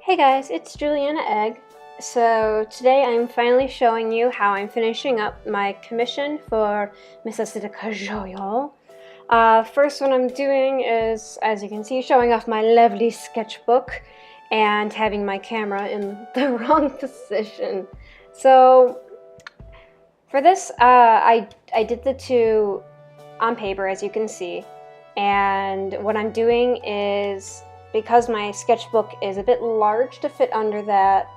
Hey guys, it's Juliana Egg. So today I'm finally showing you how I'm finishing up my commission for Mrs. Joyo. First what I'm doing is, as you can see, showing off my lovely sketchbook and having my camera in the wrong position. So for this, I did the two on paper, as you can see, and what I'm doing is, because my sketchbook is a bit large to fit under that,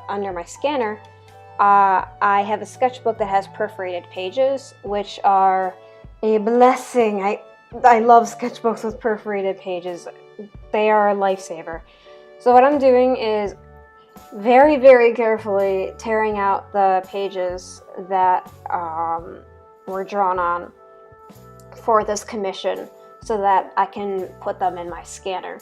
under my scanner, I have a sketchbook that has perforated pages, which are a blessing. I love sketchbooks with perforated pages. They are a lifesaver. So what I'm doing is very, very carefully tearing out the pages that were drawn on for this commission so that I can put them in my scanner.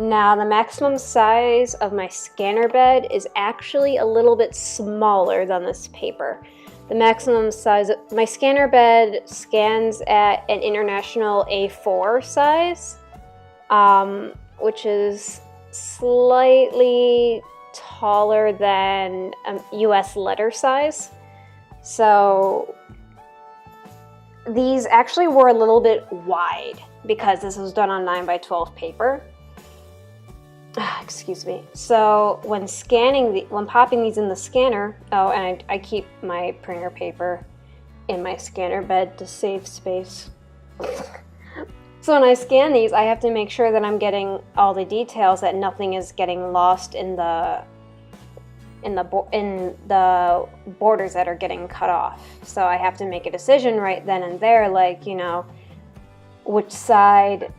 Now, the maximum size of my scanner bed is actually a little bit smaller than this paper. The maximum size of my scanner bed scans at an international A4 size, which is slightly taller than US letter size. So these actually were a little bit wide because this was done on 9x12 paper. Excuse me. So when popping these in the scanner, and I keep my printer paper in my scanner bed to save space. So when I scan these, I have to make sure that I'm getting all the details, that nothing is getting lost in the borders that are getting cut off. So I have to make a decision right then and there, like, which side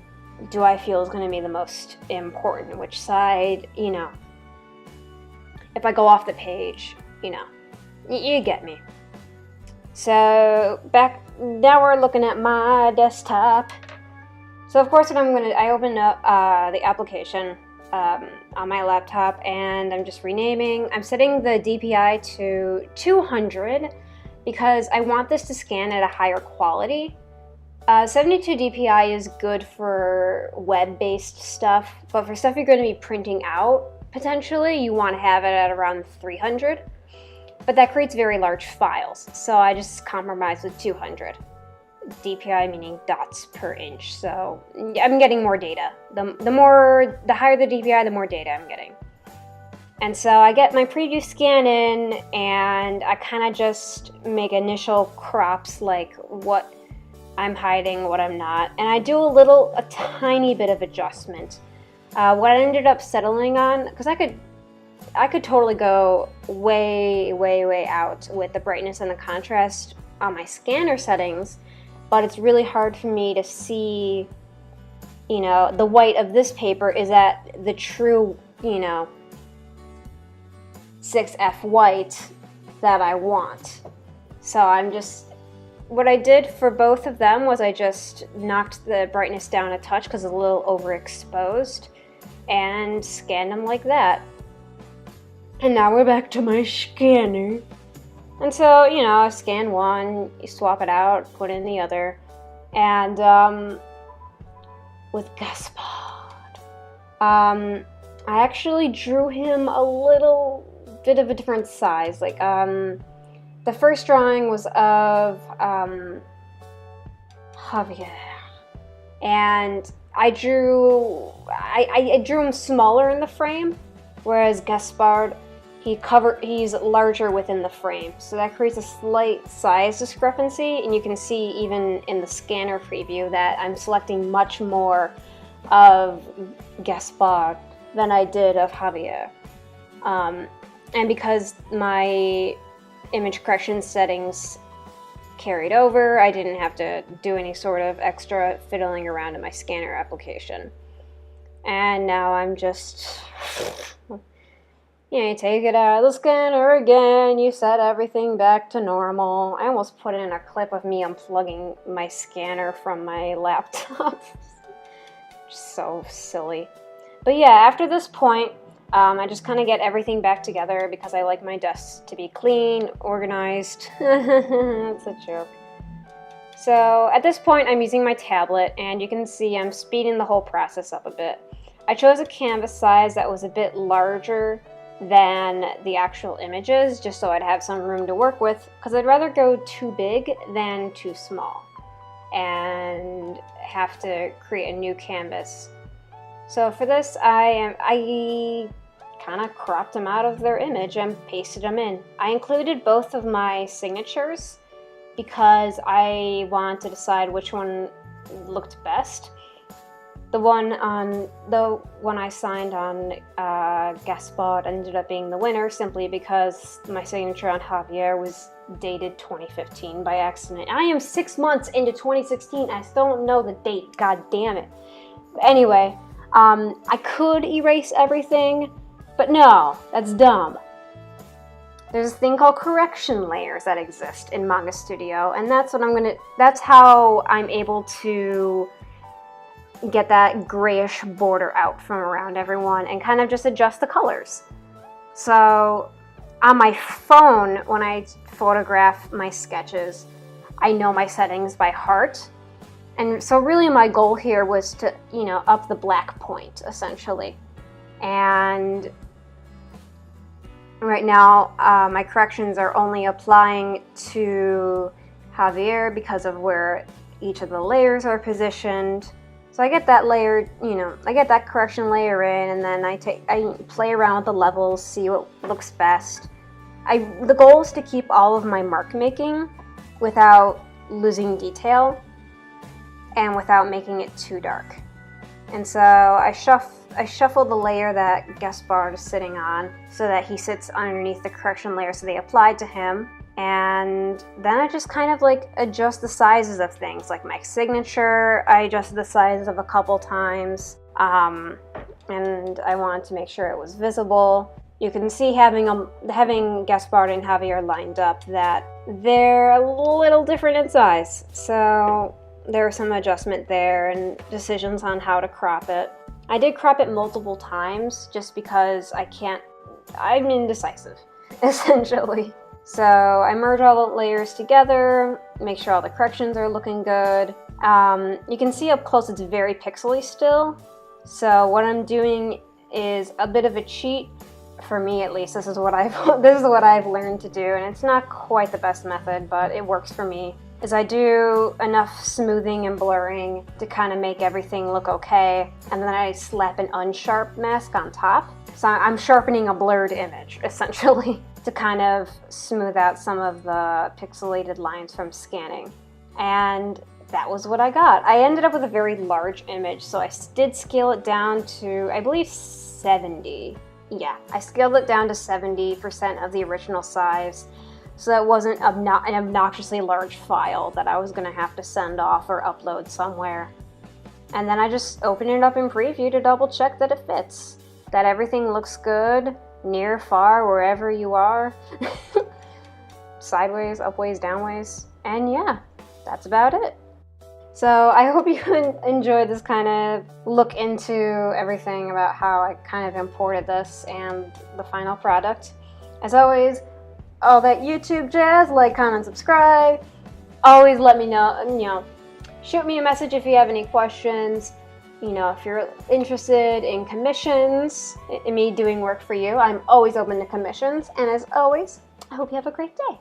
do I feel is going to be the most important? Which side, if I go off the page, you get me. So now we're looking at my desktop. So of course I opened up the application on my laptop, and I'm just renaming. I'm setting the DPI to 200 because I want this to scan at a higher quality. 72 DPI is good for web-based stuff, but for stuff you're going to be printing out, potentially, you want to have it at around 300. But that creates very large files, so I just compromise with 200. DPI meaning dots per inch, so I'm getting more data. The higher the DPI, the more data I'm getting. And so I get my preview scan in, and I kind of just make initial crops, like what I'm hiding, what I'm not, and I do a tiny bit of adjustment. What I ended up settling on, because I could totally go way, way, way out with the brightness and the contrast on my scanner settings, but it's really hard for me to see, the white of this paper is at the true, 6F white that I want. So what I did for both of them was I just knocked the brightness down a touch because it's a little overexposed and scanned them like that. And now we're back to my scanner. And so, I scan one, you swap it out, put in the other. And with Gaspard, I actually drew him a little bit of a different size. Like, the first drawing was of Javier, and I drew him smaller in the frame, whereas Gaspard, he's larger within the frame, so that creates a slight size discrepancy, and you can see even in the scanner preview that I'm selecting much more of Gaspard than I did of Javier. And because my image correction settings carried over, I didn't have to do any sort of extra fiddling around in my scanner application. And now I'm just, you take it out of the scanner again, you set everything back to normal. I almost put in a clip of me unplugging my scanner from my laptop. So silly. But yeah, after this point, I just kind of get everything back together because I like my desk to be clean, organized. That's a joke. So at this point, I'm using my tablet, and you can see I'm speeding the whole process up a bit. I chose a canvas size that was a bit larger than the actual images, just so I'd have some room to work with, because I'd rather go too big than too small and have to create a new canvas. So for this, I kind of cropped them out of their image and pasted them in. I included both of my signatures because I wanted to decide which one looked best. The one I signed on Gaspard ended up being the winner simply because my signature on Javier was dated 2015 by accident. I am 6 months into 2016. I still don't know the date. God damn it. But anyway, I could erase everything, but no, that's dumb. There's a thing called correction layers that exist in Manga Studio, and that's how I'm able to get that grayish border out from around everyone and kind of just adjust the colors. So on my phone, when I photograph my sketches, I know my settings by heart. And so really my goal here was to, up the black point, essentially. And right now, my corrections are only applying to Javier because of where each of the layers are positioned. So I get that layer, I get that correction layer in, and then I play around with the levels, see what looks best. The goal is to keep all of my mark making without losing detail and without making it too dark. And so I shuffle the layer that Gaspard is sitting on so that he sits underneath the correction layer so they applied to him. And then I just kind of adjust the sizes of things, like my signature. I adjusted the sizes of a couple times, and I wanted to make sure it was visible. You can see having Gaspard and Javier lined up that they're a little different in size. So there was some adjustment there and decisions on how to crop it. I did crop it multiple times just because I'm indecisive, essentially. So I merge all the layers together, make sure all the corrections are looking good. You can see up close it's very pixely still. So what I'm doing is a bit of a cheat, for me at least. This is what I've learned to do, and it's not quite the best method, but it works for me. Is I do enough smoothing and blurring to kind of make everything look okay, and then I slap an unsharp mask on top. So I'm sharpening a blurred image, essentially, to kind of smooth out some of the pixelated lines from scanning. And that was what I got. I ended up with a very large image, so I did scale it down to, I believe, 70. Yeah, I scaled it down to 70% of the original size, so that wasn't an obnoxiously large file that I was going to have to send off or upload somewhere. And then I just opened it up in preview to double check that it fits, that everything looks good, near, far, wherever you are, sideways, upways, downways, and yeah, that's about it. So I hope you enjoyed this kind of look into everything about how I kind of imported this and the final product. As always, all that YouTube jazz, like, comment, subscribe. Always let me know, shoot me a message if you have any questions. If you're interested in commissions, in me doing work for you, I'm always open to commissions. And as always, I hope you have a great day.